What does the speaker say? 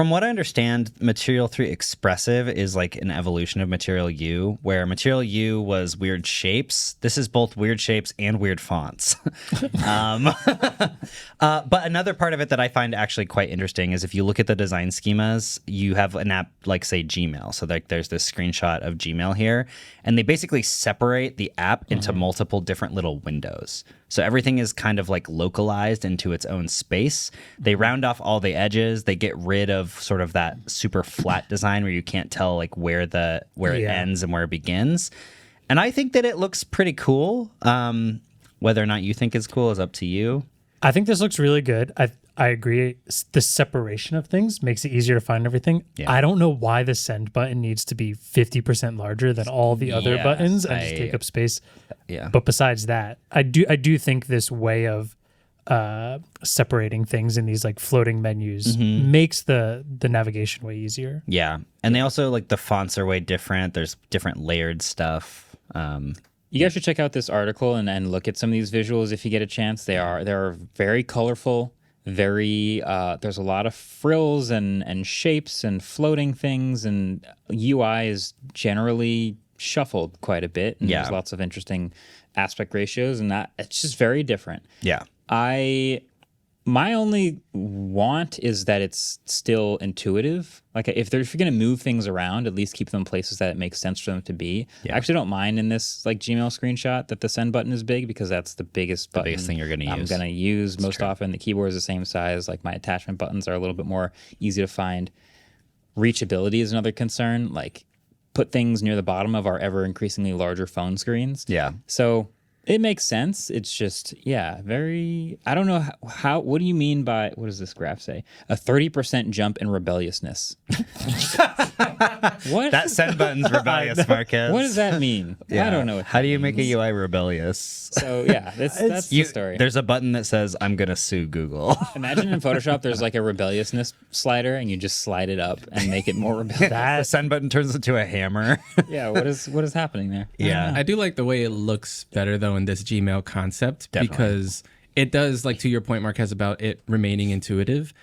From what I understand, Material 3 Expressive is like an evolution of Material U, where Material U was weird shapes. This is both weird shapes and weird fonts. But another part of it that I find actually quite interesting is if you look at the design schemas, you have an app like, say, Gmail. So there's this screenshot of Gmail here, and they basically separate the app into multiple different little windows. So everything is kind of like localized into its own space. They round off all the edges. They get rid of sort of that super flat design where you can't tell like where it ends and where it begins. And I think that it looks pretty cool. Whether or not you think it's cool is up to you. I think this looks really good. I agree. The separation of things makes it easier to find everything. Yeah. I don't know why the send button needs to be 50% larger than all the other buttons and just take up space. Yeah. But besides that, I do think this way of separating things in these like floating menus makes the navigation way easier. Yeah. And they also like the fonts are way different. There's different layered stuff. You guys should check out this article and look at some of these visuals if you get a chance. They're very colorful. There's a lot of frills and shapes and floating things, and UI is generally shuffled quite a bit. And there's lots of interesting aspect ratios, and it's just very different. Yeah. My only want is that it's still intuitive. Like if you're going to move things around, at least keep them in places that it makes sense for them to be. Yeah. I actually don't mind in this like Gmail screenshot that the send button is big because that's the biggest button. The biggest thing you're going to use. I'm going to use that's most true. Often. The keyboard is the same size. Like my attachment buttons are a little bit more easy to find. Reachability is another concern. Like put things near the bottom of our ever increasingly larger phone screens. Yeah. So it makes sense. It's just, very, I don't know how, what do you mean by, what does this graph say? A 30% jump in rebelliousness. What? That send button's rebellious, Marquez. What does that mean? Yeah. I don't know. How do you make a UI rebellious? So that's the story. There's a button that says, I'm going to sue Google. Imagine in Photoshop, there's like a rebelliousness slider and you just slide it up and make it more rebellious. The send button turns into a hammer. Yeah. What is happening there? Yeah. I do like the way it looks better though in this Gmail concept because it does, like to your point, Marquez, about it remaining intuitive.